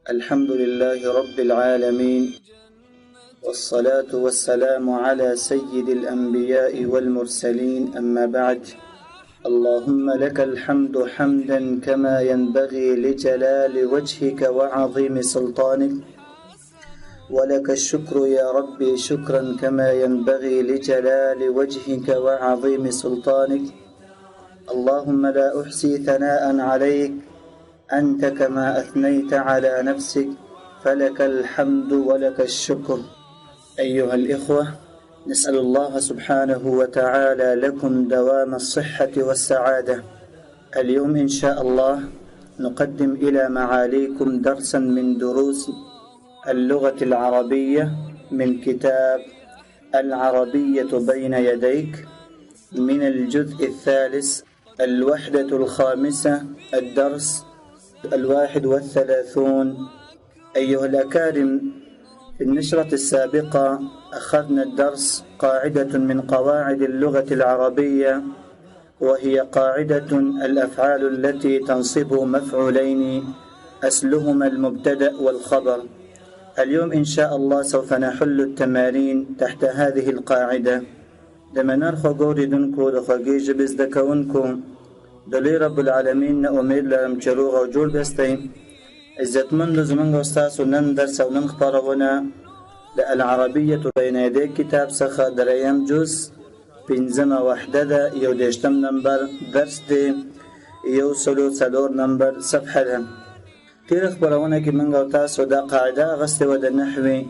الحمد لله رب العالمين، والصلاة والسلام على سيد الأنبياء والمرسلين، أما بعد. اللهم لك الحمد حمدا كما ينبغي لجلال وجهك وعظيم سلطانك، ولك الشكر يا ربي شكرا كما ينبغي لجلال وجهك وعظيم سلطانك. اللهم لا أحصي ثناء عليك أنت كما أثنيت على نفسك، فلك الحمد ولك الشكر. أيها الإخوة، نسأل الله سبحانه وتعالى لكم دوام الصحة والسعادة. اليوم إن شاء الله نقدم إلى معاليكم درسا من دروس اللغة العربية من كتاب العربية بين يديك، من الجزء الثالث، الوحدة الخامسة، الدرس 31. أيها الأكارم، في النشرة السابقة أخذنا الدرس قاعدة من قواعد اللغة العربية، وهي قاعدة الأفعال التي تنصب مفعولين أصلهما المبتدأ والخبر. اليوم إن شاء الله سوف نحل التمارين تحت هذه القاعدة. دمنار خغوري دنكو دخوغي جبز دكونكو دلي رب العالمين أمير لرم چروغ و جول بستين عزت من زمنگ استاس و نن درس و نن خبرونا العربية بين يدي كتاب سخا دريم جز بنزم وحدة دا يو ديشتم نمبر درس دي يو سلو سلور نمبر صفحة دا تير خبرونا كي منگ استاس و دا قاعدة غست و دا نحوي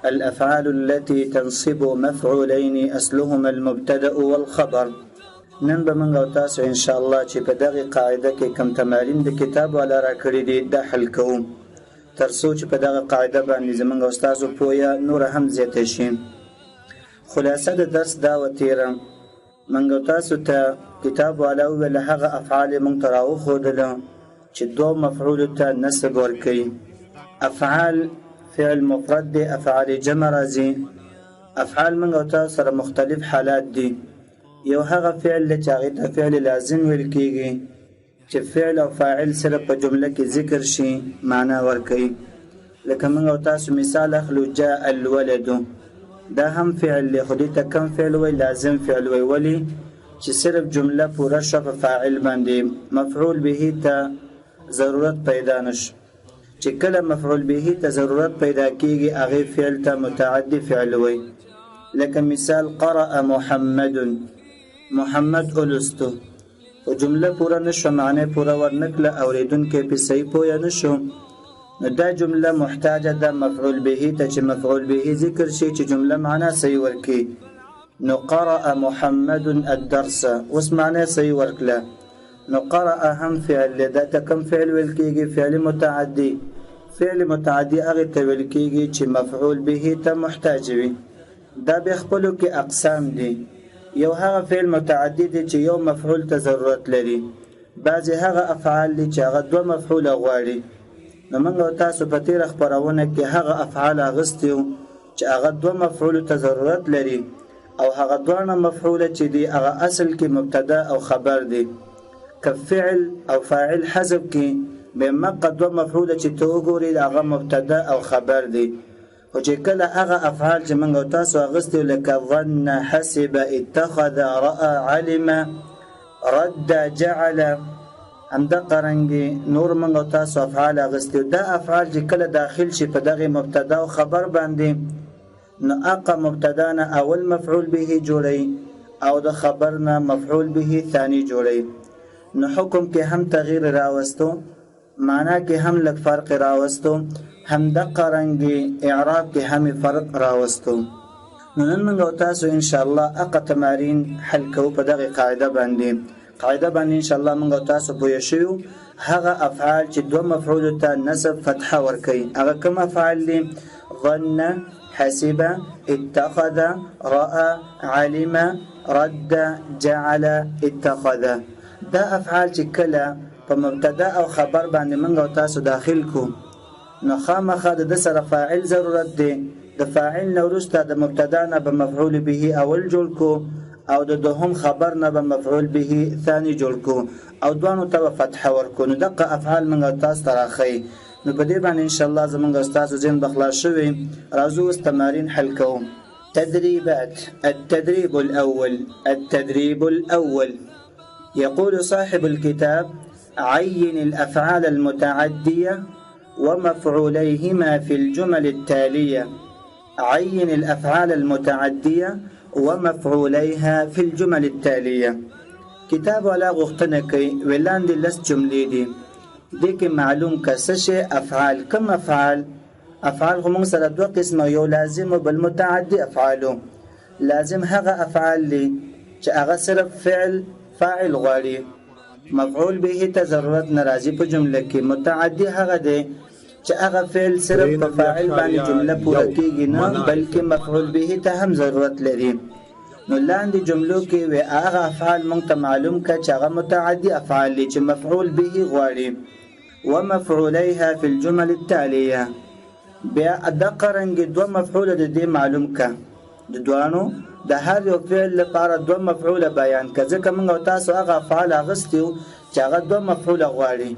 الأفعال التي تنصب مفعولين أصلهما المبتدأ والخبر. نن به موږ او تاسو ان شاء الله چې په دغه قاعده کې کم تمارین د کتاب ولا را کړی دي د حل کوم، تر څو چې په دغه قاعده باندې زموږ استادو پویا نور هم زیات شي. خلاصه د درس دا وتیره موږ تاسو ته کتاب ولا ول هغه افعال موږ تراو خودله چې دوه مفعول ته نسب ورکړي. افعال فعل مفرد دي، افعال جمع راځي. افعال موږ تاسو سره مختلف حالات دي. یو هغه فعل چې هغه ته فعل لازم ویل کیږي چې فعل او فاعل سره په جمله کې ذکر شي، معنا ورکړي. لکه موږ تاسو مثال اخلو جاء الولد، دا هم فعل له خودی ته کم فعل وی لازم فعل وی، ولی چې صرف جمله پوره شو په فاعل باندې مفعول به ته ضرورت پیدا نش. چې کله مفعول به ته ضرورت پیدا کیږي هغه فعل ته متعدی فعل وی. لکه مثال قرأ محمد، محمد اولستو، و جمله پورا نشو، معنی پورا ورنکله، اوریدون کې په صحیح پویا نشو، نو دا جمله محتاجه ده مفعول به ته چې مفعول به ذکر شي چې جمله معنا صحیح ورکی. نو قرأ محمد الدرس، اوس معنی صحیح ورکله. نو قرأ هم فعل ده ته کم فعل ویل کېږي؟ فعل متعدی. فعل متعدی هغه ته ویل کېږي چې مفعول به ته محتاج وي. دا به خپلو کې اقسام دي. یو هغه فعل متعدی دی چې یو مفعول ته ضرورت لري. بعضی هغه افعال دي چې هغه دوه مفعول غواړي. نو موږ تاسو په تیر خبرونه کې هغه افعال اغستیو چې هغه دوه مفعول ته ضرورت لري، او هغه دوه مفعول چې دی هغه اصل کې مبتدا او خبر دی. که فعل او فاعل حذف کې به مقد دوه مفعول چې تو ګوري هغه مبتدا او خبر دی. او چې کله هغه افعال چې موږ تاسو اغستیو لکه ظن، حسب، اتخذ، رأى، علم، رد، جعل، همدا قرنګي نور موږ تاسو افعال اغستیو. دا افعال چې کله داخل شي په دغه مبتدا او خبر باندې، نو اقا مبتدا نه اول مفعول به جوړي او د خبر نه مفعول به ثاني جوړي. نو حکم کې هم تغییر راوستو، معنا کې هم لږ فرق راوستو، هم د قرنګي اعراب کې هم فرق راوستو. نو نن موږ تاسو ان شاء الله اقا تمارین حل کوو په دغه قاعده باندې ان شاء الله موږ تاسو پوه شو. هغه افعال چې دوه مفعول ته نسب فتحه ورکړي هغه کوم افعال دي؟ ظن، حسب، اتخذ، رأى، علم، رد، جعل، اتخذ. دا افعال چې کله په مبتدا او خبر باندې موږ تاسو داخل کو، نو خامخا د سره فاعل ضرورت دی. د فاعل نه وروسته د مبتدا نه به مفعول به اول جوړ کو، او د دوهم خبر نه به مفعول به ثاني جوړ کو، او دوانو ته فتحه ورکو. نو دغه افعال موږ تاسو ته راخی نو په دې باندې ان شاء الله زمونږ استاد زين بخلاص شوی. راځو اوس تمارین حل کوو. تدريبات. التدريب الأول يقول صاحب الكتاب: عين الأفعال المتعدية ومفعوليهما في الجمل التالية. عين الأفعال المتعدية ومفعوليها في الجمل التالية. كتاب ولا غختنكي ولان دي لس جملي دي ديك معلوم كسشي أفعال. كم أفعال؟ أفعال هم سره دو قسمه، یو لازم و بالمتعدي أفعاله. لازم هغه أفعال لي چې هغه صرف فاعل غواړي، مفعول به ته ضرورت ناراضي په جمله کې. متعدي هغه دی چې هغه فعل صرف په فاعل باندې جمله پوره کیږي نه، بلکې مفعول به ته هم ضرورت لري. نو لاندې جملو کې و هغه افعال مونږ ته معلوم کا چې هغه متعدي افعال دي چې مفعول به غواړي. ومفعوليها في الجمل التاليه. بیا دقرنګ دو مفعول د دې معلوم کا، د دوانو د هر یو فعل لپاره دو مفعول بیان کا. ځکه موږ تاسو هغه افعال اغستیو چې هغه دو مفعول غواړي.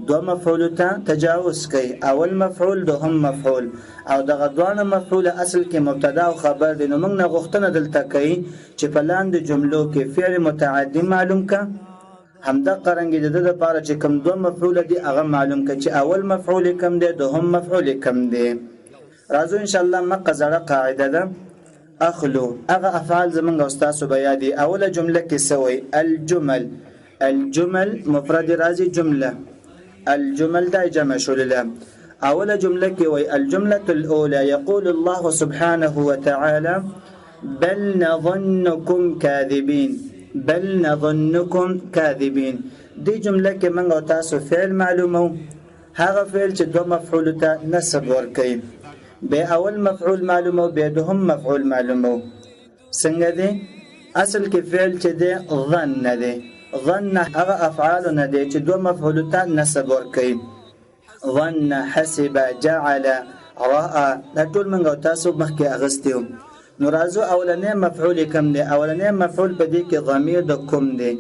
دو مفعول ته تجاوز کوي، اول مفعول دوهم مفعول، او دغه دوانه مفعول اصل کې مبتدا او خبر دي. نو موږ نه غوښتنه دلته کوي چې په لاندې جملو کې فعل متعدي معلوم کا، همدا قرنګ د دې لپاره چې کوم دو مفعول دي هغه معلوم کړي چې اول مفعول کم دی دوهم مفعول کم دی. راځو ان شاء الله مقزره قاعده ده. اخلو هغه افعال زمونږ استاد بیا دي. اوله جمله کې سوی الجمل مفرد راځي جمله، الجمل دا جمع شوله. اوله جمله کې وای الجمله الاولى يقول الله سبحانه وتعالى: بل نظنكم كاذبين. بل نظنكم كاذبين. دي جمله کې موږ تاسو فعل معلومو، هغه فعل چې دو مفعول ته نسب ورکړي. به اول مفعول معلومو، به دوهم مفعول معلومو. څنګه دي؟ اصل کې فعل چې دی ظن دی. ظن هغه افعال نه دي چې دو مفعول ته نسب ورکړي. ظن، حسب، جعل، راى، دا ټول موږ تاسو مخکې اغستیو. نو راځو اولنې مفعول کم دی. اولنې مفعول په دې کې ضمیر د کوم دی؟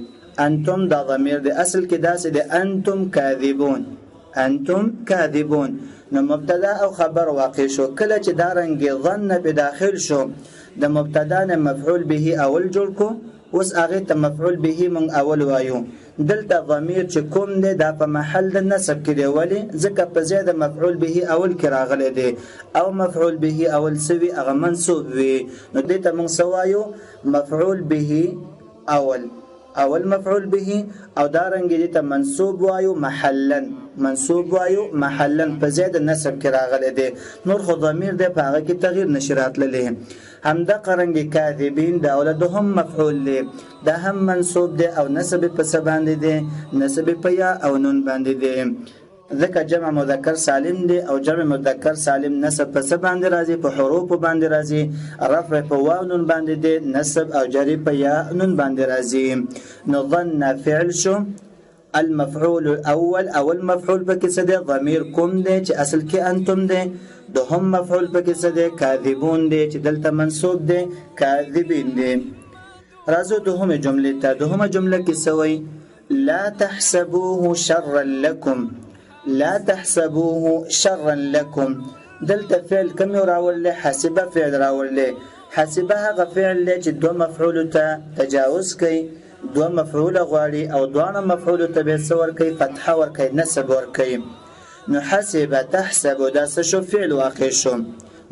انتم دا ضمیر دی. اصل کې داسې دی انتم کاذبون. انتم کاذبون. نو مبتدا او خبر واقع شو. کله چې دا رنګ ظن په داخل شو د مبتدا نه مفعول به اول جوړ کو، اوس هغه ته مفعول به مونږ اول وایو. دلته ضمیر چې کوم دی دا په محل د نسب کې دی. ولی؟ ځکه په ځای د مفعول به اول کې راغلی دی، او مفعول به اول سوي هغه منصوب وي. نو دې ته مونږ سوایو مفعول به اول مفعول به، او دا رنګ دې ته منصوب وایو محلا. منصوب وایو محلا په ځای د نسب کې راغلی دی. نور خو ضمیر دی په هغه کې تغییر نشي راتللی. همدا قرنګ کاذبین دا اولادهم مفعول دی، دا هم منصوب دی او نسب په څه باندې دی؟ نسب په یا او نون باندې دی. ذکر جمع مذکر سالم دی او جمع مذکر سالم نسب په څه باندې راځي؟ په حروف باندې راځي. رفع په واو نون باندې دی، نسب او جری په یا نون باندې راځي. نو ظن فعل شو. المفعول الاول اول مفعول پکې څه دی؟ ضمیر کوم دی چې اصل کې انتم دی. دوهم مفعول پکې څه دی؟ کاذبون دی چې دلته منصوب دی کاذبین دی. راځو دوهمه جمله ته. دوهمه جمله کې سوی لا تحسبوه شرا لكم. لا تحسبوه شرا لكم. دلته فعل کوم راول له حسبه فعل راول له. حسبه هغه فعل له چې دو مفعول ته تجاوز کوي، دو مفعول غواړي او دوه مفعول ته به څور کوي؟ فتحه ور کوي، نسب ور کوي. نو حسب تحسب دا څه شو؟ فعل واقع شو.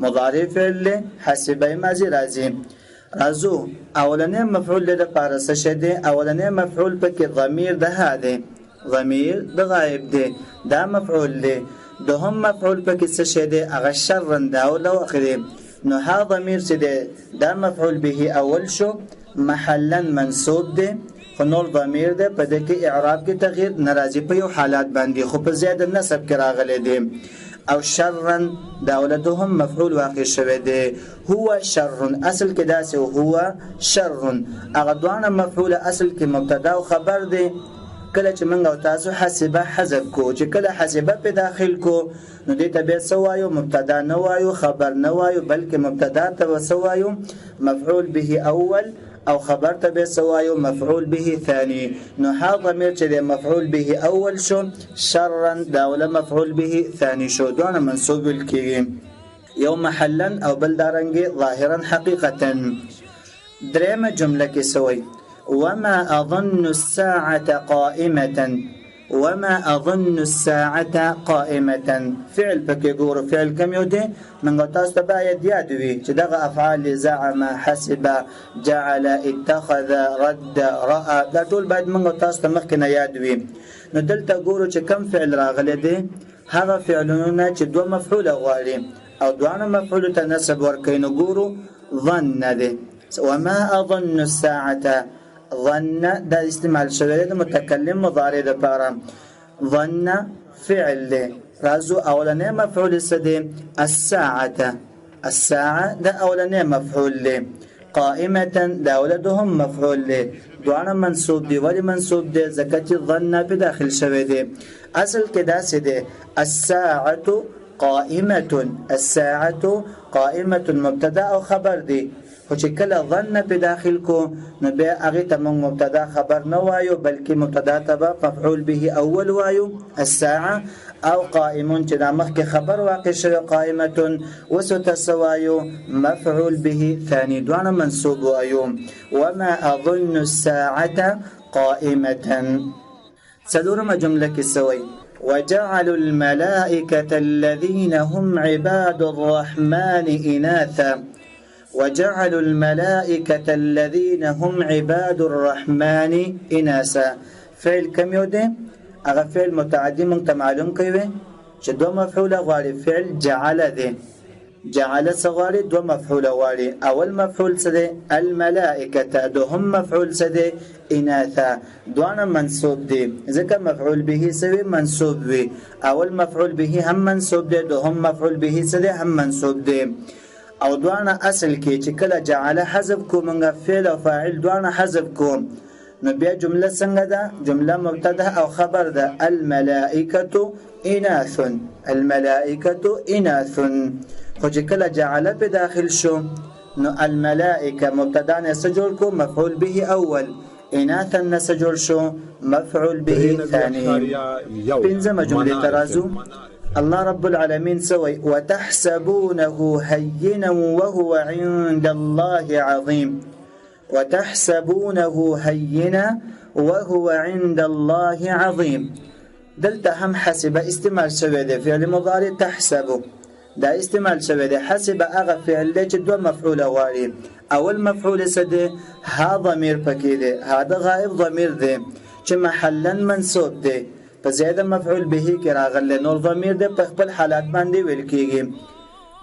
مضارع فعل له حسبه ماضی راځي. راځو اولنې مفعول له لپاره څه شه دی؟ اولنې مفعول پکې ضمیر ده دی، ضمیر د غائب دی، دا مفعول دی. دوهم مفعول پکې څه شه دی؟ هغه شرن دا او لو اخري. نو ها ضمیر څه دی؟ دا مفعول به اول شو، محلا منصوب دی، خو نور ضمیر دی. په دې کې اعراب کې تغییر ناراضي په یو حالات باندې، خو په زیاده نسب کې راغلی دی. او شرن دا اولادهم مفعول واقع شوی دی. هو شرن اصل کې داسې هو شرن. هغه دوانه مفعول اصل کې مبتدا او خبر دی. کله چې موږ او تاسو حسبه حذف کو، چې کله حسبه په داخل کو، نو دې ته به سوایو مبتدا نه وایو، خبر نه وایو، بلکې مبتدا ته وسوایو مفعول به اول او خبر ته به سوایو مفعول به ثاني. نو ها ضمیر چې مفعول به اول شو، شرا داوله مفعول به ثاني شو، دونه منصوب کیږي یو محلا او بل دارنګي ظاهرا حقیقتا. درېمه جمله کې سوی وما اظن الساعه قائمه، وما اظن الساعه قائمه، فعل پکې ګورو، فعل کوم یو دی منګو تاسو ته باید یاد وي چې دغه افعال زعم، حسب، جعل، اتخذ، رد، راى دا ټول باید منګو تاسو ته مخکې نه یاد وي. نو دلته ګورو چې کم فعل راغلی دی، هغه فعلونه چې دوه مفعول غواړي او دوه مفعول ته نسب ورکوي. نو ګورو ظن دی، وما اظن الساعه، ظن دا استعمال شوی د متکلم مضارع لپاره، ظن فعل دی، رازو اولنې مفعول سدي الساعه، الساعه دا اولنې مفعول دی، قائمه دا اولدهم مفعول دی، دوانه منصوب دی. ولی منصوب دی ځکه چې ظن په داخل شوی دی. اصل کې دا څه دی الساعه قائمه، الساعه قائمه مبتدا او خبر دی، خو چې کله ظن په داخل کو نو بیا هغه ته موږ مبتدا خبر نه وایو بلکې مبتدا ته مفعول به اول وایو الساعه، او قائمون چې دا مخکې خبر واقع شوی قائمه وسوت سوایو مفعول به ثاني، دوانه منصوب وایو. وما اظن الساعه قائمه. څلورمه جمله کې سوی وجعلوا الملائكه الذين هم عباد الرحمن اناثا، وجعلوا الملائكة الذين هم عباد الرحمن إناثا. فعل كم يودي؟ اغا فعل متعدي من معلوم كيوه چې دو مفعول غواړي. فعل جعل دی، جعل سغواړي دو مفعول غواړي. اول مفعول سده الملائكة، دوهم مفعول سده إناثا، دوانه منصوب دی ځکه مفعول به سوی منصوب وي. اول مفعول به هم منصوب دی، دوهم مفعول به سده هم منصوب دی. او دوانه اصل کې چې کله جعل حذف کو منګه فعل او فاعل دوانه حذف کو نو بیا جمله څنګه ده؟ جمله مبتدا او خبر ده. الملائکه اناث، الملائکه اناث، خو چې کله جعل په داخل شو نو الملائکه مبتدا نه سجول کو مفعول به اول، اناثا نسجول شو مفعول به ثاني. پنځمه جمله ترازو الله رب العالمين سوي وتحسبونه هينا وهو عند الله عظيم، وتحسبونه هينا وهو عند الله عظيم. دلته هم حسب استعمال شوی دی، فعل مضارع تحسبه دا استعمال شوی دی. حسب هغه فعل دی چې دوه مفعول غواړي. اول مفعول سده ها ضمیر پکې دی، ها د غائب ضمیر دی چې محلا منصوب دی، په زیاده مفعول به کې راغلی. نور ضمیر د په خپل حالات باندې ویل کېږي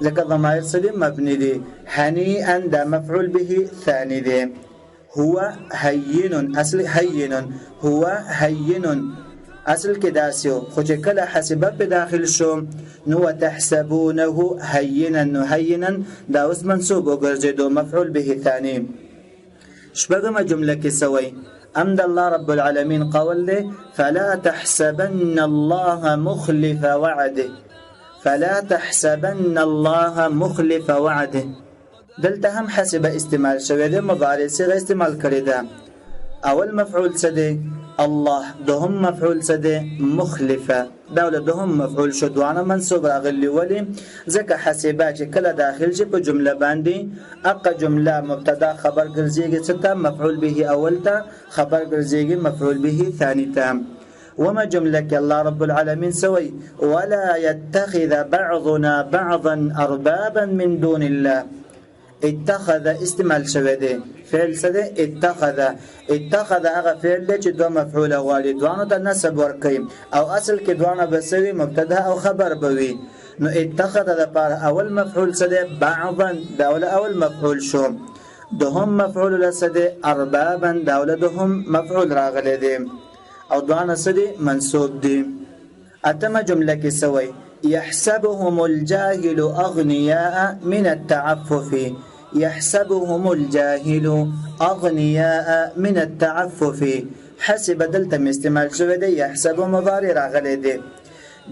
ځکه ضمایر سره مبني دي. هنيئا دا مفعول به ثاني دی. هو هين، اصل هين، هو هين اصل کې داسیو، خو چې کله حسبه په داخل شو نو تحسبونه هينا، نو هينا دا اوس منصوب وګرځیدو مفعول به ثاني. شپږمه جمله کې سوی امد الله رب العالمين قول له فلا تحسبن الله مخلف وعده، فلا تحسبن الله مخلف وعده. دلته هم حسب استعمال شوی دی، مضارع صيغه استعمال کړی ده. اول مفعول سده الله، دوهم مفعول سده مخلفه، دا دوهم مفعول شو دوانه منصوب راغلی. ولی ځکه حسبه چې کله داخل شي په جمله باندې اقا جمله مبتدا خبر ګرځيږي، څه مفعول به اول ته خبر ګرځيږي مفعول به ثاني ته. وما جمله کې الله رب العالمين سوي ولا يتخذ بعضنا بعضا اربابا من دون الله. اتخذ استعمال شوی دی، فعل سده اتخذ، اتخذ هغه فعل دی چې دو مفعول غواړي، دوانو ته نسب ورکوي او اصل کې دوانه بسوي مبتدا او خبر بوي. نو اتخذ د پر اول مفعول سده بعضا دا اول مفعول شو، دوهم مفعول لسده اربابا دا دوهم مفعول راغلی دی او دوانه سده منصوب دی. اتمه جمله کې سوی يحسبهم الجاهل اغنياء من التعفف، يحسبهم الجاهل اغنياء من التعفف. حسب دلته استعمال شوی دی، يحسب مضارع راغلی دی،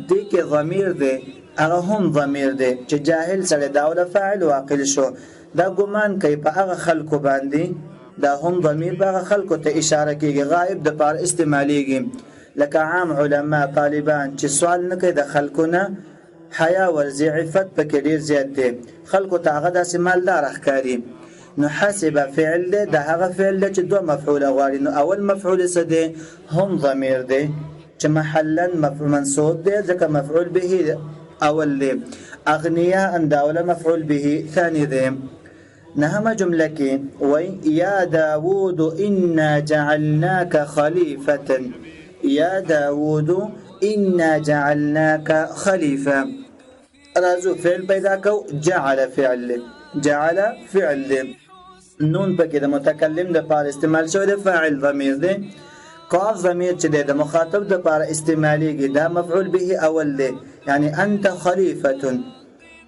دی کې ضمیر دی، هغه هم ضمیر دی چې جاهل سره دا ول فاعل واقع شو. دا ګمان کوي په هغه خلکو باندې دا هم ضمیر باغ خلکو ته اشاره کیږي، غائب د پار استعمالیږي. لکه عام علما طالبان چې سوال نه کوي د خلکو نه، حیا ورزي عفت پکې ډیر زیات دی، خلکو ته هغه داسې مالدار ښکاري. نو حسب فعل دی، د هغه فعل دی چې دوه مفعول غواړي. نو اول مفعول څه دی؟ هم ضمیر دی چې محلا مفعول منصوب دی ځکه مفعول به اول دی. اغنیاء انداوله مفعول به ثاني دی. نهم جمله کې وای یا داوود انا جعلناک خلیفة، یا داوود انا جعلناک خلیفة. رازو فعل پیدا کو، جعل فعل، جعل فعل دی. نون پکې د متکلم د پاره استعمال شوی دی، فاعل ضمیر دی. قاف ضمیر چې د مخاطب د پاره استعمالیږي دا مفعول به اول دی، یعنی انت خلیفة.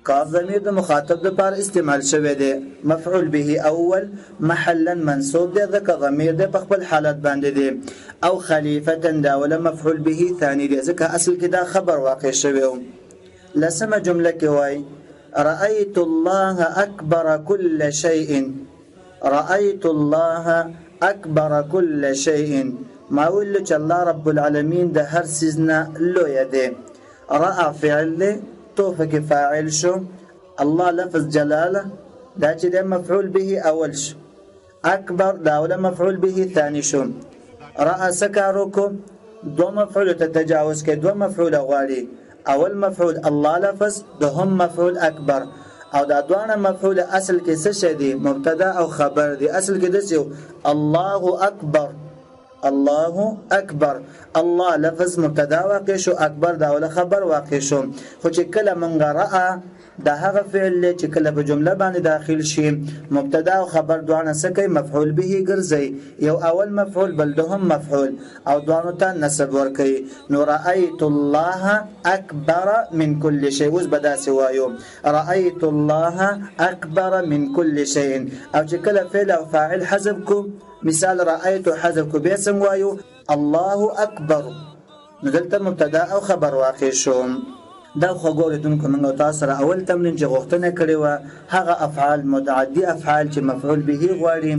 قاف ضمیر د مخاطب د پاره استعمال شوی دی، مفعول به اول محلا منصوب دی ځکه ضمیر دی په خپل حالت باندې دی. او خلیفة دا ولا مفعول به ثانی دی ځکه اصل کې دا خبر واقع شوی. لسمه جمله کې وای رأيت الله أكبر كل شيء، رأيت الله أكبر كل شيء، ما ویل چې الله رب العالمین د هر سیزنا لوی دی. رأى فعل توفق فاعل شو، الله لفظ جلاله دا چې د مفعول به اول شو، اکبر دا ولا مفعول به ثانی شو. رأى سکارکم دو مفعول تتجاوز کې دو مفعول غواړي، اول مفعول الله لفظ، دوهم مفعول اکبر. او دا دوانه مفعول اصل کې څه شي دي؟ مبتدا او خبر دي. اصل کې دسیو الله اکبر، الله اکبر، الله لفظ مبتدا واقع شو، اکبر دا ول خبر واقع شو. خو چې کله من رأى دا هغه فعل چې کله په جمله باندې داخل شي مبتدا او خبر دوانه سکه مفعول به ګرځي، یو اول مفعول بل دوهم مفعول او دوانو ته نسب ورکي. نو رأيت الله اکبر من كل شيء، وز بدا سوایو رأيت الله اکبر من كل شيء. او چې کله فعل او فاعل حذف کو، مثال رأيت حذف کو به څنګه وایو الله اکبر، نو دلته مبتدا او خبر واقع شو. دا خو ګورېدونکو موږ تاسو سره اول تمرین چې غوښتنه کړې وه هغه افعال متعدي افعال چې مفعول به غواړي،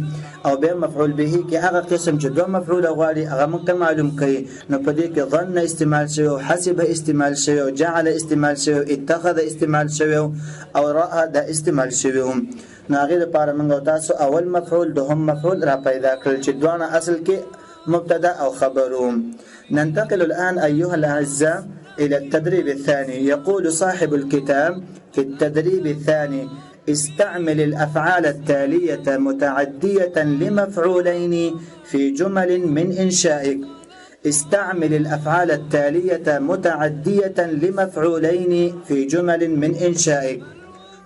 او بیا مفعول به کې هغه قسم چې دوه مفعول غواړي هغه موږ ته معلوم کړي. نو په دې کې ظن استعمال شوی، او حسب استعمال شوی، او جعل استعمال شوی، اتخذ استعمال شوی، او رأى دا استعمال شوی. نو هغې لپاره موږ تاسو اول مفعول دوهم مفعول را پیدا کړل چې دوانه اصل کې مبتدا او خبر. ننتقل الآن أيها الأعزاء إلى التدريب الثاني. يقول صاحب الكتاب في التدريب الثاني استعمل الأفعال التالية متعدية لمفعولين في جمل من إنشائك. استعمل الأفعال التالية متعدية لمفعولين في جمل من إنشائك.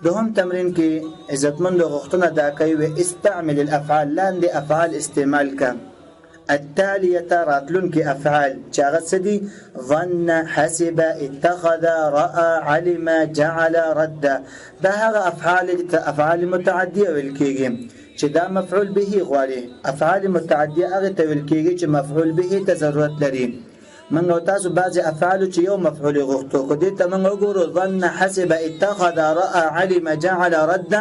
دوهم تمرين كي عزت من غختنا داكي استعمل الأفعال لاندي أفعال استعمالك التالية راتلون كي أفعال شاغت سدي ظن، حسب، اتخذ، رأى، علم، جعل، رد. ده هذا أفعال متعدية والكيجي چې دا مفعول به غواړي. افعال متعدیه هغه ته ویل کېږي چې مفعول به ته ضرورت لري. من تاسو بعضی افعال چې یو مفعول غوښتو خو دې ته موږ وګورو ظن، حسب، اتخذ، راى، علم، جعل، رد.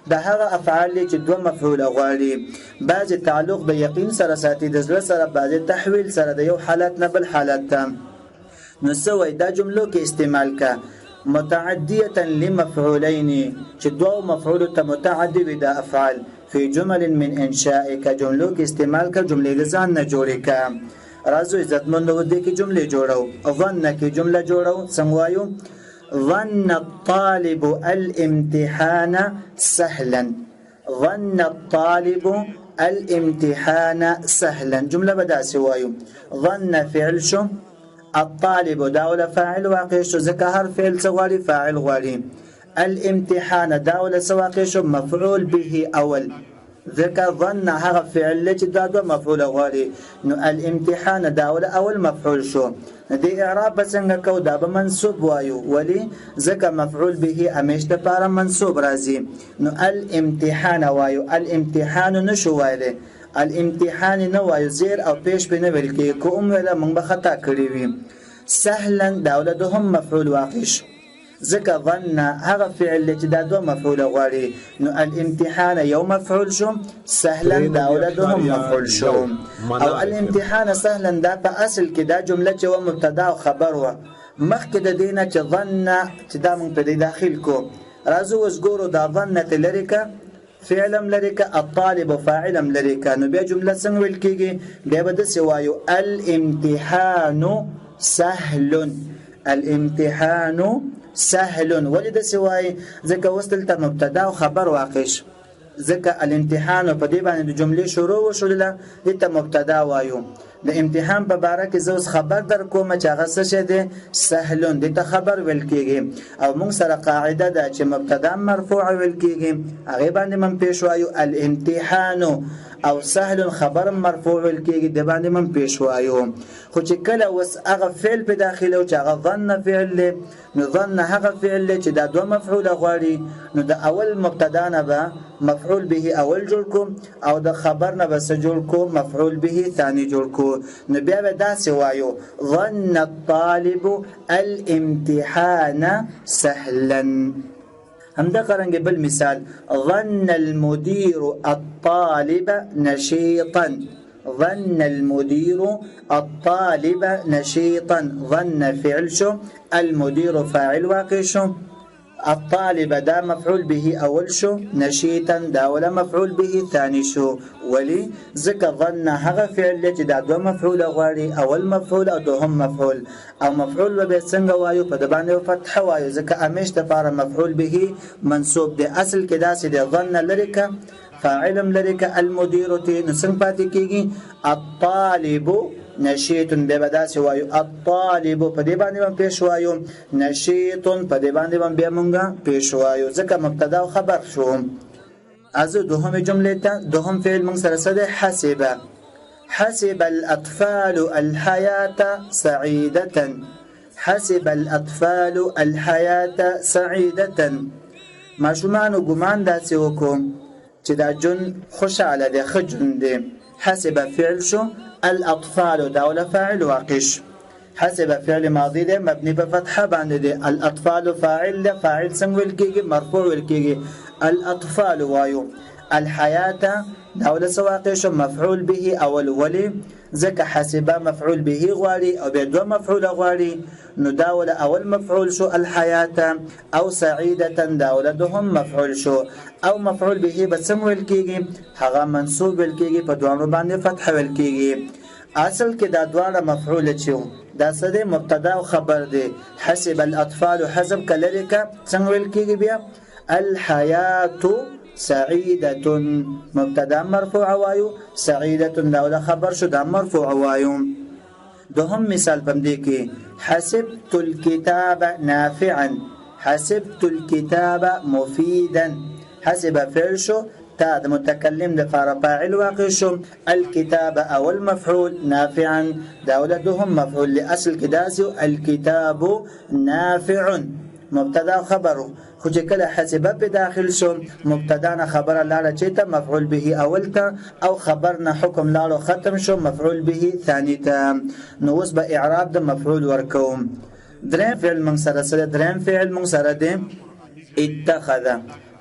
دا هغه افعال چې دوه مفعول غواړي. بعضی تعلق د یقین سره ساتي، د زړه سره، بعضی تحویل سره د یو حالت نه بل حالت ته. نو سوي دا جملو کې استعمال کا متعدیه لمفعولین چې دوه مفعول ته متعدی وي دا افعال في جمل من انشائك جملو کې استعمال کا جملې د ځان نه جوړې کا. راځو عزت مندو دې کې جملې جوړو. ظن کې جمله جوړو څنګه وایو؟ ظن الطالب الامتحان سهلا. ظن الطالب الامتحان سهلا. جمله بدا سوایو ظن فعل شو، الطالب داول فاعل واقع شو ځکه هر فعل څه غواړي؟ فاعل غواړي. الامتحان داول څه واقع شو؟ مفعول به اول ذکر. ظن هغه فعل چې دا دوه مفعول غواړي. نو الامتحان داول اول مفعول شو. دې اعراب څنګه کو؟ دا به منصوب وایو. ولی؟ ځکه مفعول به همیشه لپاره منصوب راځي. نو الامتحان وایو. الامتحان نشو وایلی، الامتحان نه وایو، زیر او پیش به نه ویل کېږي. کوم ویله موږ به خطا کړی وي. سهلا داول دوهم مفعول واقع شو. ځکه ظن هغه فعل چې دا دوه مفعول غواړي، نو الامتحان یو مفعول شو، سهلا دا اولادهم مفعول شو. او الامتحان سهلا دا په اصل کې دا جمله چې و مبتدا او خبر و، مخکې د دینه چې ظن چې دا مونږ په دې داخل کو. راځو اوس ګورو دا ظن لري که فعلم لري که الطالب فاعلم لري که، نو بیا جمله څنګه ویل کېږي؟ بیا به داسې وایو الامتحان سهل. الامتحان سهل. ولې داسې وایي؟ ځکه اوس دلته مبتدا او خبر واقع شو، ځکه الامتحان په دې باندې د جملې شروع وشوله، دې ته مبتدا وایو. د امتحان په باره کې زه اوس خبر در کوم چې هغه څه شی دی؟ سهلون. دې ته خبر ویل کېږي. او موږ سره قاعده ده چې مبتدا مرفوع ویل کېږي، هغې باندې من پیش وایو الامتحان، او سهل خبر مرفوع ویل کېږي، د باندې من پیش وایو. خو چې کله اوس هغه فعل په داخله او چې هغه ظن فعل دی، نو ظن هغه فعل دی چې دا دوه مفعول غواړي، نو د اول مبتدا نه به مفعول به اول جوړ کو، او د خبر نه به څه جوړ کو؟ مفعول به ثاني جوړ کو. نو بیا به داسې وایو ظن الطالب الامتحان سهلا. همدا قرنګ بل مثال ظن المدير الطالب نشيطا. ظن المدير الطالب نشيطا. ظن فعل شو، المدير فاعل واقع شو، الطالب دا مفعول به اول شو، نشيطا دا ولا مفعول به ثاني شو. ولي ذکر ظن هغه فعل چې دا دوه مفعول غواړي، اول مفعول او دوهم مفعول. او مفعول به څنګه وایو؟ په د باندې فتح وایو، ځکه همیشه لپاره مفعول به منصوب دی. اصل کې داسې دی ظن لري که فاعلم لري که المدير ته، نو څنګه پاتې کېږي؟ الطالب نشیط. به بداسې وایو الطالب، په دې باندې هم پیش وایو نشیط، په دې باندې هم بیا مونږه پیش وایو، ځکه مبتدا او خبر شو. از دوهم جمله ته دوهم فعل مونږ سره څه دی؟ حسب. حسب الاطفال الحياه سعيده. حسب الاطفال الحياه سعيده. ماشومان ګمان داسې وکړو چې دا جون خوشاله دی، ښه جون دی. حسب فعل شو، الاطفال داوله فاعل واقش. حسب فعل ماضي ده مبني بفتحه باندې ده. الاطفال فاعل ده، فاعل څنګه ویل کېږي؟ مرفوع ویل کېږي. الاطفال وایو. الحیات داوله سواقع شو، مفعول به اول. ولی ځکه حسب مفعول به غواړي او بیا دوه مفعول غواړي، نو داوله اول مفعول شو الحیات، او سعیده داوله دوهم مفعول شو. او مفعول به به څنګه ویل کېږي؟ هغه منصوب ویل کېږي، په دوانو باندې فتح ویل کېږي. اصل کې دا دواړه مفعول چې دا څه دی؟ مبتدا او خبر دی. حسب الاطفال حسب کلری کا څنګه ویل کېږي؟ بیا الحیات سعیده، مبتدا مرفوع وایو، سعیده داوله خبر شو، دا مرفوع وایو. دوهم مثال پم دی کې حسبت الكتاب نافعا. حسبت الكتاب مفيدا. حسب فعل شو، تا د متکلم د فار فاعل واقع شو، الكتاب اول مفعول، نافعا داوله دوهم مفعول. لاصل کې داسو الكتاب نافع مبتدا خبره، خو چې کله حسبه په داخل شو مبتدا نه خبره لاړه چې ته مفعول به اول ته، او خبر نه حکم لاړو ختم شو مفعول به ثاني ته. نو اوس به اعراب د مفعول ورکوم. دریم فعل من سره سره، دریم فعل من سره دی اتخذ.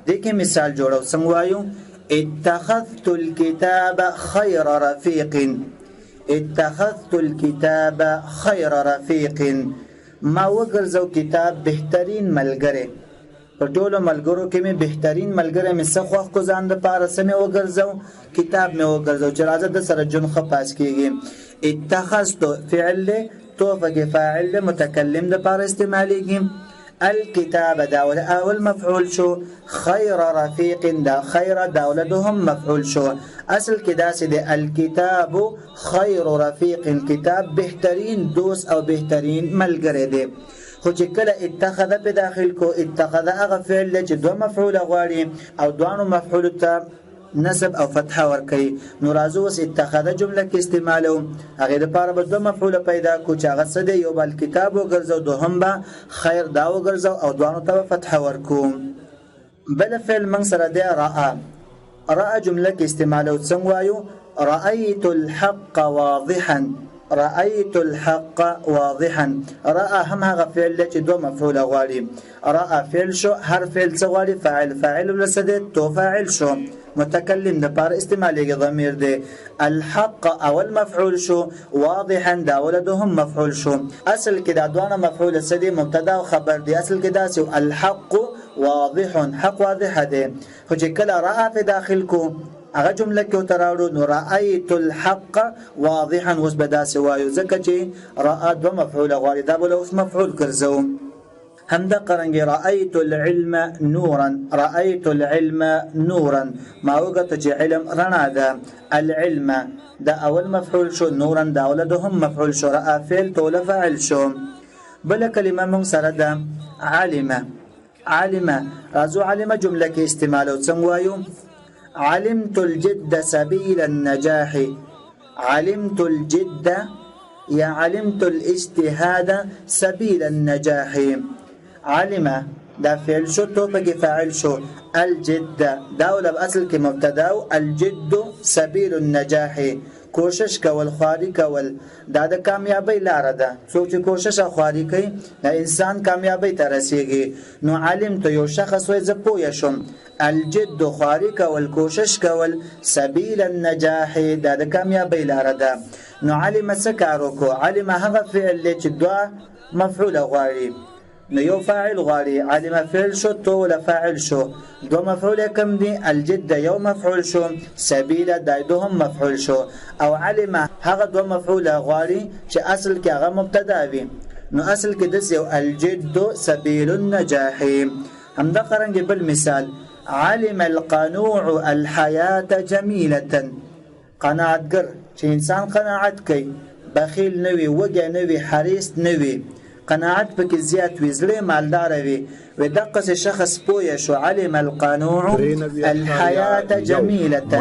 دغه مثال جوړو څنګه وایو؟ اتخذت الكتاب خير رفيق. اتخذت الكتاب خير رفيق. ما وګرځو کتاب بهترین ملګری. په ټولو ملګرو کې مې بهترین ملګری مې څه خوښ کو ځان د پاره سمې وګرځو؟ کتاب مې وګرځو چې راځه د سره جون خپاس کېږي. اتخذت فعل توفق فاعل متکلم د پاره استعمالېږي. الكتاب داوله اول مفعول شو، خير رفيق دا خير داوله دوهم مفعول شو. اصل کې داسې دی الكتاب خير رفيق، کتاب بهترین دوست او بهترین ملګری دی. خو چې کله اتخذ په داخل کو، اتخذ هغه فعل چې دوه مفعول غواړي او دوانو مفعول ته نسب او فتحه ورکړي. نو راځو اوس اتخذ جمله کې استعمالو، هغه د پاره به دوه مفعول پیدا کو چې هغه څه دی؟ یو بل کتاب وګرځو، دوهم به خیر دا وګرځو او دوانو ته فتحه ورکو. بل فعل من سره دی راء. راء جمله کې استعمالو څنګه وایو؟ رأيت الحق واضحا. رأيت الحق واضحا. رأى هم هغه فعل چې دو مفعول غواړي. رأى فعل شو، هر فعل څه غواړي؟ فاعل ولسده تو فاعل شو، متکلم د پار استعمالیږي ضمیر دی. الحق اول مفعول شو، واضحا دا ولدهم مفعول شو. اصل کې دا دوه مفعول سدي مبتدا او خبر دی. اصل کې دا سو الحق واضح، حق واضح دی. خو چې کله رأى په داخل کو هغه جمله کې تراړو نو رأيت الحق واضحا وس بدا سوایو ځکه چې رأى دو مفعول غواړي دا بل اوس مفعول ګرځو. هم دا قرنګ رأيت العلم نورا، رأيت العلم نورا ما وقت چې علم رڼا ده. العلم دا اول مفعول شو، نورا دا اولدهم مفعول شو، رأى فعل تول فاعل شو. بل کلمه مون سره ده علم. علم رازو علم جمله کې استعمال او څنګه وایو؟ علمت الجد سبيل النجاح. علمت الجد يا علمت الاجتهاد سبيل النجاح. علم دا فعل شو تو پکې فاعل شو. الجد دا ول اصل کې مبتدا او الجد سبيل النجاح، کوشش کول، خواري کول دا د کامیابی لار ده. څوک چې کوشش او خواري کوي د انسان کامیابی ته رسیږي. نو علم ته یو شخص وای ز پوه شم، الجد خواري کول، کوشش کول، سبيل النجاح دا د کامیابی لار ده. نو علم څه کار وکړو؟ علم هغه فعل چې دوه مفعول غواړي، نو یو فاعل غواړي. علم فعل شو تو ولا فاعل شو، دو مفعول کم دي. الجد یو مفعول شو، سبیل دایدهم مفعول شو. او علم هغه دو مفعول غواړي چې اصل کې هغه مبتدا وي. نو اصل کې دس یو الجد سبیل النجاح. همدا قرنګ بل مثال علم القنوع الحياة جميلة. قناعتګر چې انسان قناعت کوي، بخیل نه وي، وګه نه وي، حریص نه وي، قناعت پکې زیات وي، زړه مالدار وي. و دقه شخص پوه شو علم القنوع الحياة جميلة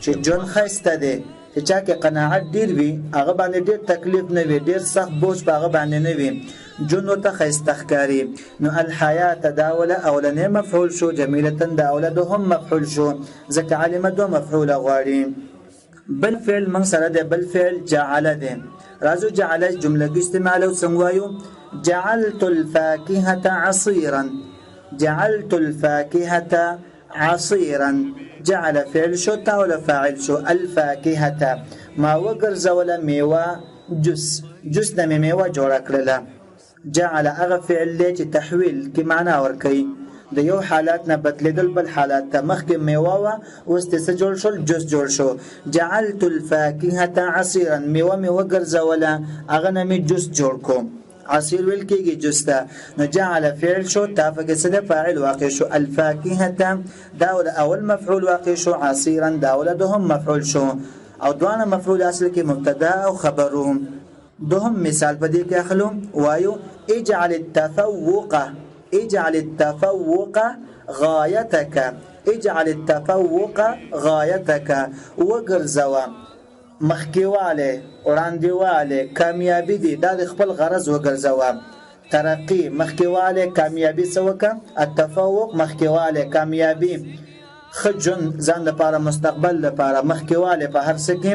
چې جون خسته ده. چې چا کې قناعت ډیر وي هغه باندې ډیر تکلیف نه وي، ډیر سخت بوج په هغه باندې نه وي، جون ته خسته ښکاري. نو الحياة داوله اولنې مفعول شو، جميلة دا اولدهم مفعول شو، ځکه علم دو مفعول غواړي. بل فعل من سره ده، بل فعل جعل ده. رازو جعل جمله کې استعمال او څنګه وایو؟ جعلت الفاكهة عصيرا. جعلت الفاكهة عصيرا. جعل فعل شو تاول فاعل شو؟ الفاكهة ما وګرځوله میوه جس، جس د میوه جوړ کړله. جعل هغه فعل دی چې تحویل کی معنا ورکوي، د یو حالات نه بدلیدل بل حالات ته. مخکې میوه وا اوس څه جوړ شول؟ جس جوړ شو. جعلت الفاكهة عصيرا میوه می وګرځوله هغه نه می جس جوړ کو. عصير ویل کېږي جس ته. نو جعل فعل شو تافق سده فاعل واقع شو. الفاكهة داول اول مفعول واقع شو، عصيرا داولدهم مفعول شو. او دوانه مفعول اصل کې مبتدا او خبرهم. دوهم مثال په دې کې اخلو وایو اجعل التفوق. اجعل التفوق غايتك. اجعل التفوق غايتك وګرځوا مخکیواله، وړاندېواله، کامیابی دي دا د خپل غرض وګرځوا. ترقی مخکیواله، کامیابی سوکه. التفوق مخکیواله، کامیابی، خجن ځان لپاره، مستقبل لپاره، مخکیواله په هر څه کې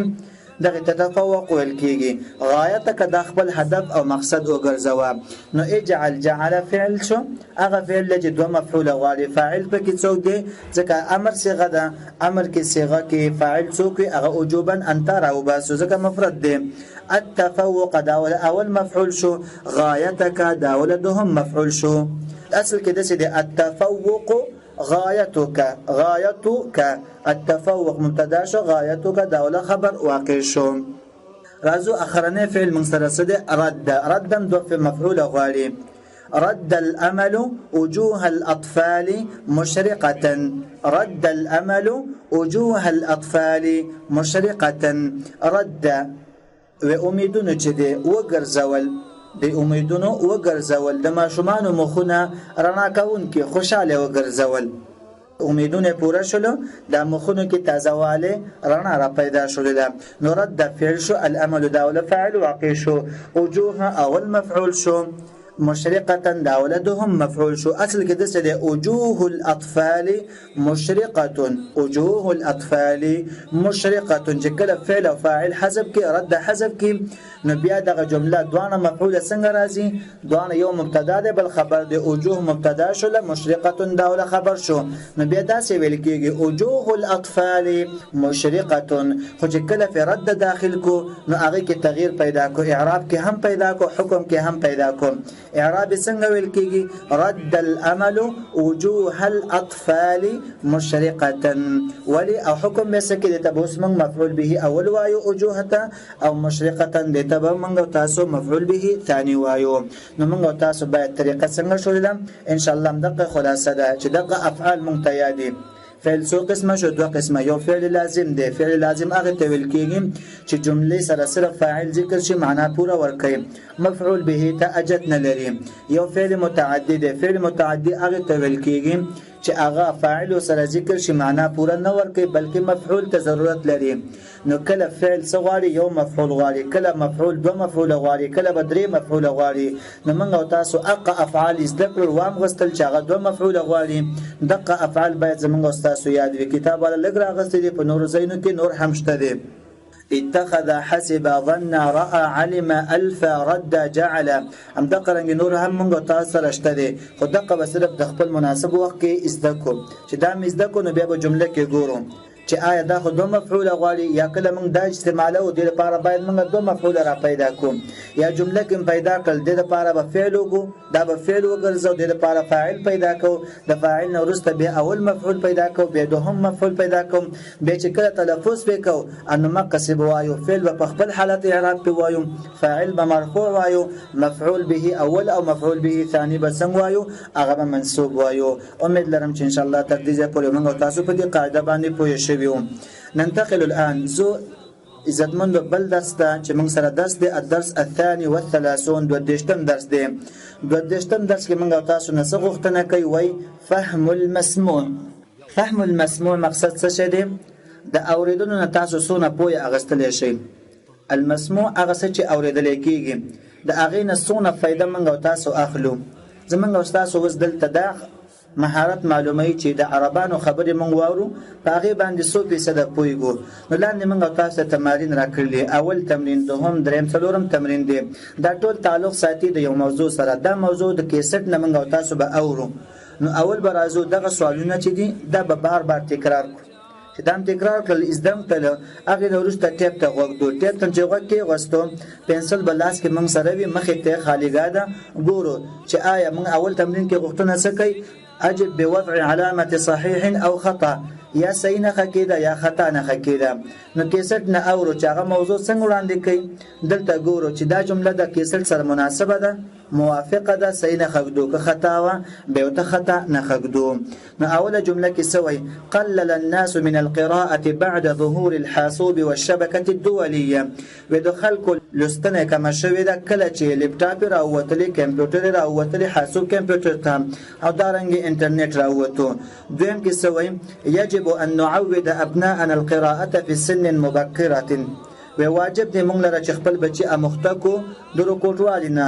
دغه تفوق ویل کېږي. غایتک د خپل هدف او مقصد وګرځوا. نو اجعل جعل فعل شو، هغه فعل چې دوه مفعول غواړي. فاعل پکې څوک دی؟ ځکه امر صيغه ده، امر کې صيغه کې فاعل څوک وي؟ هغه وجوبا انت راو باسو ځکه مفرد دی. التفوق دا اول مفعول شو، غایتک دا ولدهم مفعول شو. اصل کې د څه دی؟ التفوق غايتك. غايتك التفوق مبتدا شو، غايتك داوله خبر واقع شو. رازو اخرنه فعل من سلسل رد. ردا دو في مفعول غالي. رد الامل وجوه الاطفال مشرقه. رد الامل وجوه الاطفال مشرقه. رد واميدون جدي وغرزول، د امیدونو وګرځول، د ماشومان مخونه رڼا کوونکې خوشاله وګرځول. امیدونه پوره شول، د مخونو کې تازهواله رڼا را پیدا شول. نو رد فعل شو، الامل داول فاعل واقع شو، وجوه اول مفعول شو، مشرقة دا ولدهم مفعول شو اصل کې د څه دی وجوه الاطفال مشرقة وجوه الاطفال مشرقة چې کله فعل او فاعل حذف کې رد حذف کې نو بیا دغه جمله دوانه مفعول څنګه راځي دوانه یو مبتدا ده بل خبر دی وجوه مبتدا شو مشرقة دا ول خبر شو نو بیا دا څه ویل کېږي وجوه الاطفال مشرقة خو چې کله په رد داخل کو نو هغه کې تغییر پیدا کو اعراب کې هم پیدا کو حکم کې هم پیدا کو اعراب څنګه ویل کېږي رد الامل وجوه الاطفال مشرقة ولي او حکم به څه کې د تبوس من مفعول به اول وایو وجوهته او مشرقة د تبو من تاسو مفعول به ثاني وایو نو موږ تاسو باید طریقه څنګه شولل ان شاء الله دغه خلاصه ده چې دغه افعال ممتیادي فعل سو قسمه شو دو قسمه یو فعل لازم دی فعل لازم هغه ته ویل کېږي چې جملې سره صرف فاعل ذکر شي معنا پوره ورکړي مفعول به ته اجت نه لري یو فعل متعدی دی فعل متعدی هغه ته ویل کېږي چې هغه فاعل سره ذکر شي معنا پوره نه ورکړي بلکې مفعول ته ضرورت لري نو کله فعل څه غواړي یو مفعول غواړي کله مفعول دو مفعول غواړي کله بدري مفعول غواړي نو موږ تاسو اقا افعال ذکر وام غستل چې هغه دو مفعول غواړي دغه افعال باید زموږ تاسو یاد وي کتاب ولا لګرا غستې په نور زینو کې نور هم شته دي اتخذ حسب ظن راى علم الف رد جعل هم دغه رنګ نور هم موږ تاسو راشته دي خو دغه به صرف د خپل مناسب وخت کې ازدکو چې دا مزدکو نو بیا به جمله کې ګورو چې آیا دا خو دو مفعول غواړي یا کله موږ دا استعمالو د لپاره باید موږ دو مفعول را پیدا کوم یا جمله کې پیدا کړل د لپاره به فعل وګو دا به فعل وګرځو د لپاره فاعل پیدا کو د فاعل نو وروسته به اول مفعول پیدا کو به دوهم مفعول پیدا کوم به چې کله تلفظ وکاو انه مقصب وایو فعل په خپل حالت اعراب کې وایو فاعل به مرفوع وایو مفعول به اول او مفعول به ثاني به څنګه وایو هغه به منصوب وایو امید لرم چې ان شاء الله تر دې پورې موږ تاسو په دې قاعده باندې پوه شئ ننتقل الآن زو عزتمند بل درس ته چې موږ سره درس دی الدرس الثاني والثلاثون دوه درس دی دوه درس کې موږ تاسو نه څه غوښتنه کوي وای فهم المسموع فهم المسموع مقصد څه شی دی د اوریدلو نه تاسو څونه پوهه اغستلی شئ المسموع هغه څه چې اوریدل کېږي د هغې نه څونه فایده موږ تاسو اخلو زموږ تاسو اوس دلته دا مهارت معلومه چې د عربانو خبرې مونږ واورو هغه باندې 100% پویګو نو لاندې مونږ تاسو ته تمارین راکړلې اول تمرین دوهم دریم څلورم تمرین دی دا ټول تعلق ساتي د یو موضوع سره دا موضوع د کیسټ نه مونږ تاسو به اورو نو اول برازو دغه سوالونه چې دي دا به بار بار تکرار کو چې دا تکرار کړل ازدم تل هغه د ورسته ټیپ ته وګدو ټیپ ته چې وګکې غوستو پنسل بلاس کې مونږ سره وي مخې ته خالی گاده ګورو چې آیا مونږ اول تمرین کې غوښتنه څه کوي اجب بوضع علامه صحيح او خطا یا صحیح نه خکیده یا خطا نه خکیده نو کیسټ نه اورو چې هغه موضوع څنګه وړاندې کوي دلته ګورو چې دا جمله د کیسټ سره مناسبه ده موافقه ده صحیح نه خکدو که خطا و به ته خطا نه خکدو نو اوله جمله کې سوی قلل الناس من القراءه بعد ظهور الحاسوب والشبكه الدوليه ودخل كل لستنه کما شوی ده کله چې لپټاپ راوتلی کمپیوټر راوتلی حاسوب کمپیوټر ته او دارنګ انټرنیټ راوته دویم کې سوی يجب ان نعود ابناءنا القراءه في سن مبكره وواجب دې موږ لره چې خپل بچي امختکو درو کوټوالینه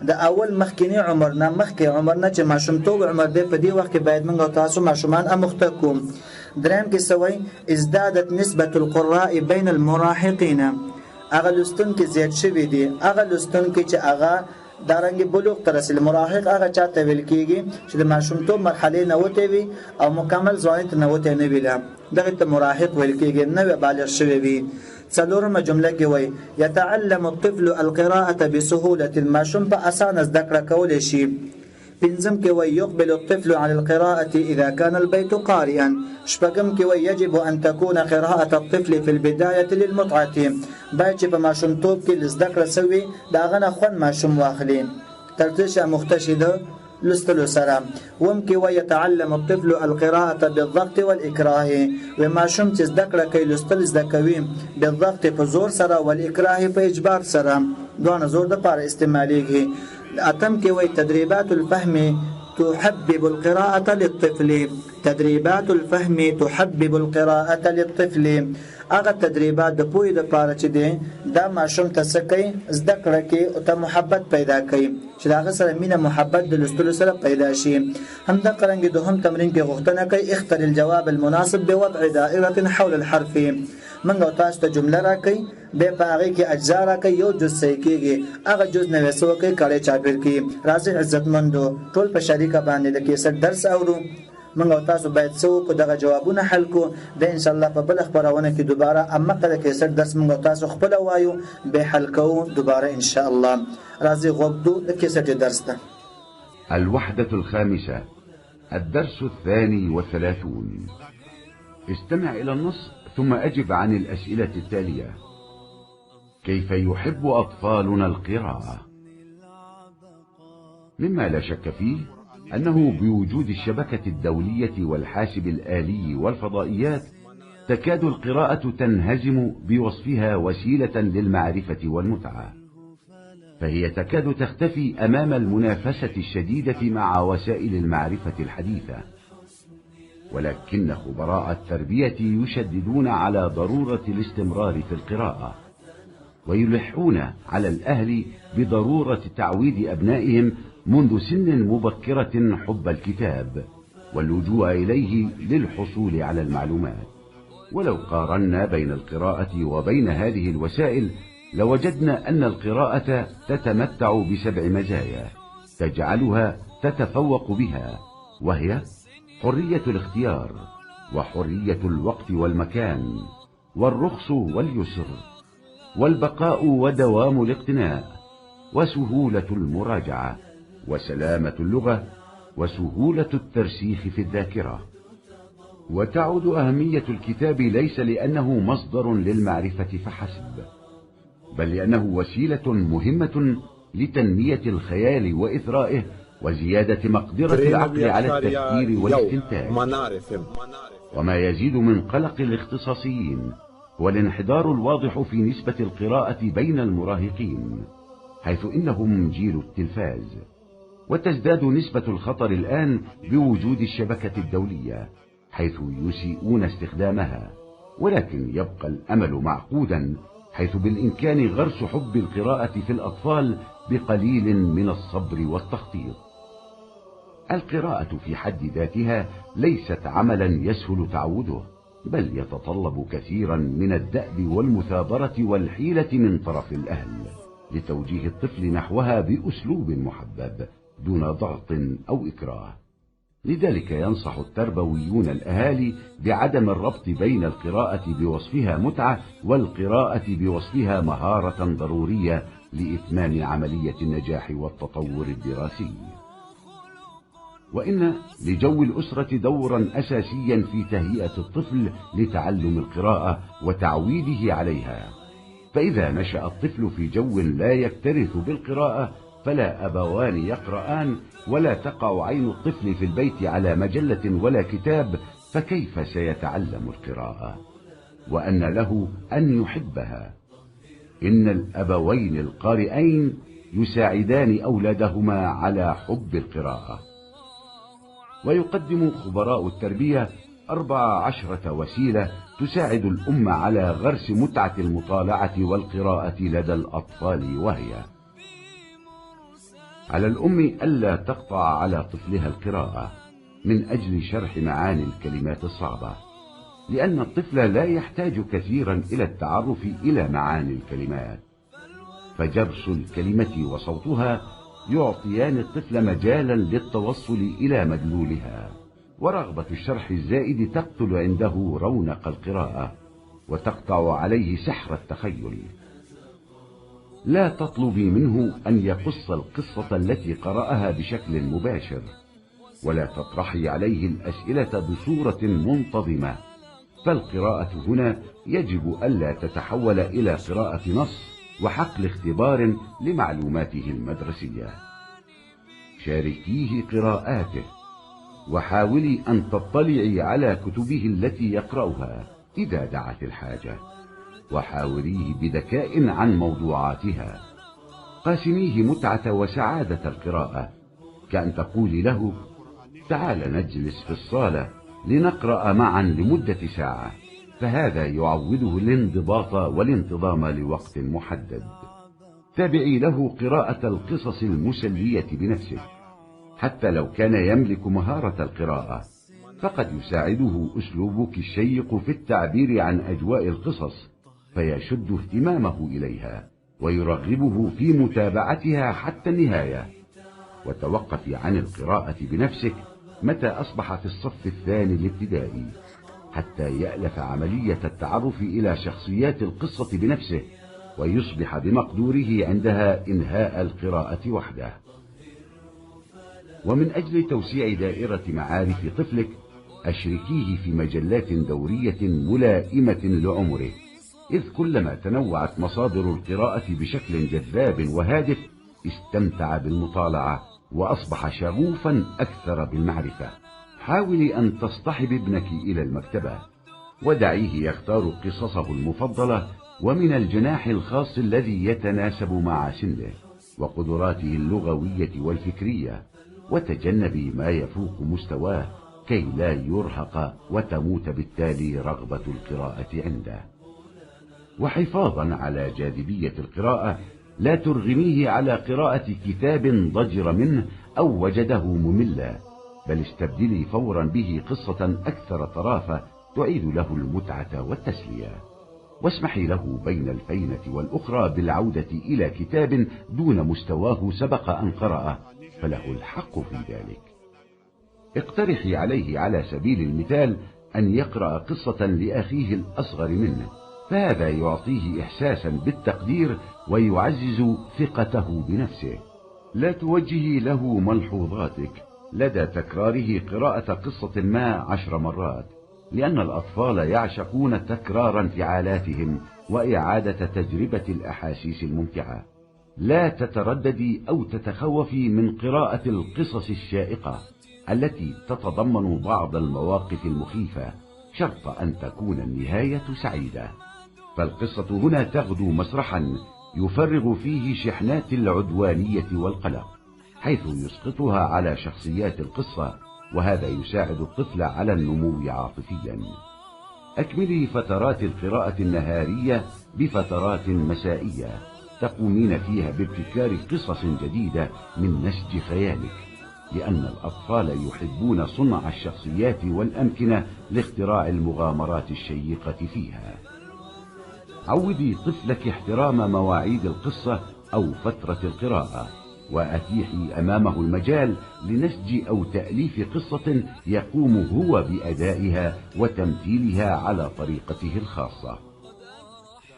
د اول مخکینی عمرنا مخکی عمرنا چې ماشومتوب عمر دی په دې وخت کې باید موږ تاسو ماشومان امختکو دریم کې سوی ازدادت نسبه القراء بين المراهقين اغه لستون کې زیات شوی دی اغه لستون کې چې اغه دارنګ بلوغ تر رسل مراهق هغه چاته ویل کیږي چې د ماشومتوب مرحله نه وته وي او مکمل ځواني ته نه وته نه ویل دغه ته مراهق ویل کیږي نه بالغ شوی وي څلورمه جمله کې وای يتعلم الطفل القراءه بسهوله الماشوم په اسانه زده کړه کول شي پنځم کې وای يقبل الطفل على القراءه اذا كان البيت قارئا شپږم کې وای يجب ان تكون قراءه الطفل في البدايه للمتعه باید چې په ماشومتوب کې زده کړه سوي داغه نه خون ماشوم واخلي ترتیشه مختشده لستلو سره وم کې وای يتعلم الطفل القراءه بالضغط والاكراه وماشوم چې زده کړه کوي لستل زده کوي بالضغط په زور سره والاكراه په اجبار سره دوه زور د پاره استعماليږي اتم کې وای تدریبات الفهم تحبب القراءة للطفل. تدريبات الفهم تحبب القراءة للطفل. هغه تدریبات د پوهې دپاره چې دی دا ماشوم ته څه کوي، زده کړه کوي او ته محبت پیدا کوي چې د هغه سره مینه محبت د لوستلو سره پیدا شي. همدغه رنګې دوهم تمرین کې غوښتنه کوي اختر الجواب المناسب بوضع دائرة حول الحرف. موږ او تاسو ته جمله راکوي، بیا په هغې کې اجزا راکوي، یو جز صحیح کېږي، هغه جز نه ویې څه وکړئ کاړی چاپېر کړي. راځئ عزتمندو ټول په شریکه باندې د کیسټ درس اورو. موږ او تاسو باید څه وکړو، دغه جوابونه حل کړو. بیا انشاءالله په بله خپرونه کې دوباره همغه د کیسټ درس موږ او تاسو خپله وایو، بیا حل کوو دوباره انشاءالله. راځئ غوږ دو د کیسټ درس ته. الوحدة الخامسة، الدرس 32. استمع إلى النص ثم أجب عن الأسئلة التالية. كيف يحب أطفالنا القراءة؟ مما لا شك فيه أنه بوجود الشبكة الدولية والحاسب الآلي والفضائيات تكاد القراءة تنهزم بوصفها وسيلة للمعرفة والمتعة، فهي تكاد تختفي أمام المنافسة الشديدة مع وسائل المعرفة الحديثة. ولكن خبراء التربية يشددون على ضرورة الاستمرار في القراءة، ويلحون على الأهل بضرورة تعويد أبنائهم منذ سن مبكرة حب الكتاب واللجوء إليه للحصول على المعلومات. ولو قارنا بين القراءة وبين هذه الوسائل لوجدنا أن القراءة تتمتع ب7 مزايا تجعلها تتفوق بها، وهي حرية الاختيار، وحرية الوقت والمكان، والرخص واليسر، والبقاء ودوام الاقتناء، وسهولة المراجعة، وسلامة اللغة، وسهولة الترسيخ في الذاكرة. وتعود أهمية الكتاب ليس لأنه مصدر للمعرفة فحسب، بل لأنه وسيلة مهمة لتنمية الخيال وإثرائه وزيادة مقدرة العقل على التفكير والاستنتاج. وما يزيد من قلق الاختصاصيين هو الانحدار الواضح في نسبة القراءة بين المراهقين، حيث إنهم جيل التلفاز، وتزداد نسبة الخطر الآن بوجود الشبكة الدولية حيث يسيئون استخدامها. ولكن يبقى الأمل معقودا، حيث بالإمكان غرس حب القراءة في الأطفال بقليل من الصبر والتخطيط. القراءة في حد ذاتها ليست عملا يسهل تعوده، بل يتطلب كثيرا من الدأب والمثابرة والحيلة من طرف الأهل لتوجيه الطفل نحوها بأسلوب محبب دون ضغط أو إكراه. لذلك ينصح التربويون الأهالي بعدم الربط بين القراءة بوصفها متعة والقراءة بوصفها مهارة ضرورية لإتمام عملية النجاح والتطور الدراسي. وإن لجو الأسرة دورا أساسيا في تهيئة الطفل لتعلم القراءة وتعويده عليها، فإذا نشأ الطفل في جو لا يكترث بالقراءة فلا أبوان يقرآن ولا تقع عين الطفل في البيت على مجلة ولا كتاب، فكيف سيتعلم القراءة؟ وأن له أن يحبها. إن الأبوين القارئين يساعدان أولادهما على حب القراءة. ويقدم خبراء التربية 14 وسيلة تساعد الأمة على غرس متعة المطالعة والقراءة لدى الأطفال، وهي: على الأم ألا تقطع على طفلها القراءة من أجل شرح معاني الكلمات الصعبة، لأن الطفل لا يحتاج كثيرا إلى التعرف إلى معاني الكلمات، فجرس الكلمة وصوتها يعطيان الطفل مجالا للتوصل إلى مدلولها. ورغبة الشرح الزائد تقتل عنده رونق القراءة وتقطع عليه سحر التخيل. لا تطلبي منه أن يقص القصة التي قرأها بشكل مباشر، ولا تطرحي عليه الأسئلة بصورة منتظمة، فالقراءة هنا يجب ألا تتحول إلى قراءة نص وحقل اختبار لمعلوماته المدرسية. شاركيه قراءاته، وحاولي أن تطلعي على كتبه التي يقرأها إذا دعت الحاجة، وحاوريه بذكاء عن موضوعاتها. قاسميه متعة وسعادة القراءة، كأن تقولي له: تعال نجلس في الصالة لنقرأ معا لمدة ساعة، فهذا يعوده الانضباط والانتظام لوقت محدد. تابعي له قراءة القصص المسلية بنفسه، حتى لو كان يملك مهارة القراءة، فقد يساعده أسلوبك الشيق في التعبير عن أجواء القصص، فيشد اهتمامه إليها ويرغبه في متابعتها حتى النهاية. وتوقفي عن القراءة بنفسك متى أصبح في الصف الثاني الابتدائي، حتى يألف عملية التعرف إلى شخصيات القصة بنفسه، ويصبح بمقدوره عندها إنهاء القراءة وحده. ومن أجل توسيع دائرة معارف طفلك، أشركيه في مجلات دورية ملائمة لعمره، إذ كلما تنوعت مصادر القراءة بشكل جذاب وهادف استمتع بالمطالعة وأصبح شغوفا أكثر بالمعرفة. حاولي أن تصطحب ابنك إلى المكتبة، ودعيه يختار قصصه المفضلة ومن الجناح الخاص الذي يتناسب مع سنه وقدراته اللغوية والفكرية، وتجنبي ما يفوق مستواه كي لا يرهق وتموت بالتالي رغبة القراءة عنده. وحفاظا على جاذبية القراءة، لا ترغميه على قراءة كتاب ضجر منه أو وجده مملا، بل استبدلي فورا به قصة أكثر طرافة تعيد له المتعة والتسلية. واسمحي له بين الفينة والأخرى بالعودة إلى كتاب دون مستواه سبق أن قرأه، فله الحق في ذلك. اقترحي عليه على سبيل المثال أن يقرأ قصة لأخيه الأصغر منه، فهذا يعطيه إحساسا بالتقدير ويعزز ثقته بنفسه. لا توجهي له ملحوظاتك لدى تكراره قراءة قصة ما 10 مرات، لأن الأطفال يعشقون تكرار انفعالاتهم وإعادة تجربة الأحاسيس الممتعة. لا تترددي أو تتخوفي من قراءة القصص الشائقة التي تتضمن بعض المواقف المخيفة، شرط أن تكون النهاية سعيدة. فالقصة هنا تغدو مسرحا يفرغ فيه شحنات العدوانية والقلق، حيث يسقطها على شخصيات القصة، وهذا يساعد الطفل على النمو عاطفيا. أكملي فترات القراءة النهارية بفترات مسائية تقومين فيها بابتكار قصص جديدة من نسج خيالك، لأن الأطفال يحبون صنع الشخصيات والأمكنة لاختراع المغامرات الشيقة فيها. عودي طفلك احترام مواعيد القصة أو فترة القراءة، وأتيحي أمامه المجال لنسج أو تأليف قصة يقوم هو بأدائها وتمثيلها على طريقته الخاصة.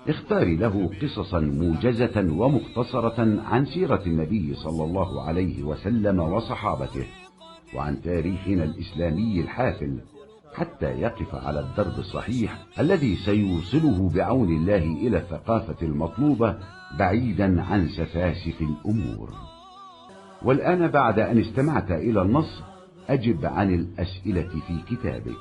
اختاري له قصصا موجزة ومختصرة عن سيرة النبي صلى الله عليه وسلم وصحابته، وعن تاريخنا الإسلامي الحافل، حتى يقف على الدرب الصحيح الذي سيوصله بعون الله إلى الثقافة المطلوبة بعيدا عن سفاسف الأمور. والآن بعد أن استمعت إلى النص، أجب عن الأسئلة في كتابك.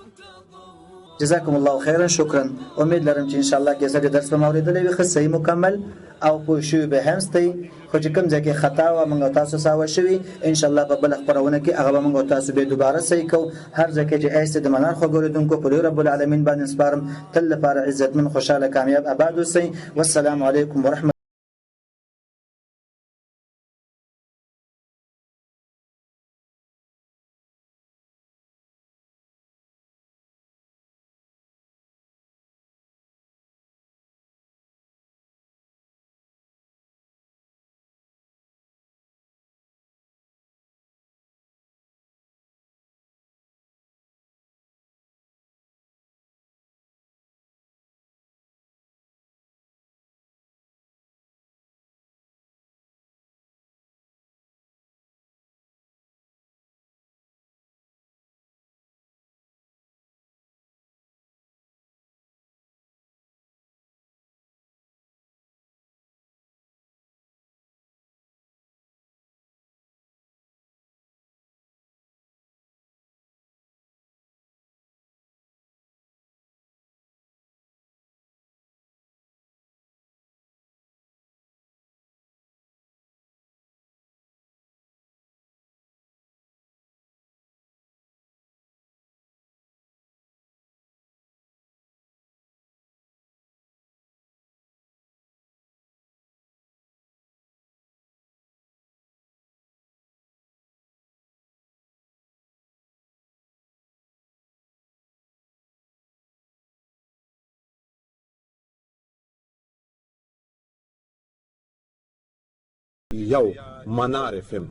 جزاكم الله خيرا، شكرا. امید لرم چې ان شاء الله کې زړه درس به اوریدلې وي، خصه مکمل او پوه شوي به هم ستئ، خو چې کوم ځای کې خطا و موږ تاسو ساوه شوي ان شاء الله په بل خبرونه کې هغه موږ تاسو به دوباره صحیح کو. هر ځای کې چې ایست د منار خو ګوریدونکو په رب العالمین باندې سپارم، تل لپاره عزتمن خوشاله کامیاب آباد اوسئ. والسلام علیکم ورحمة یو منار FM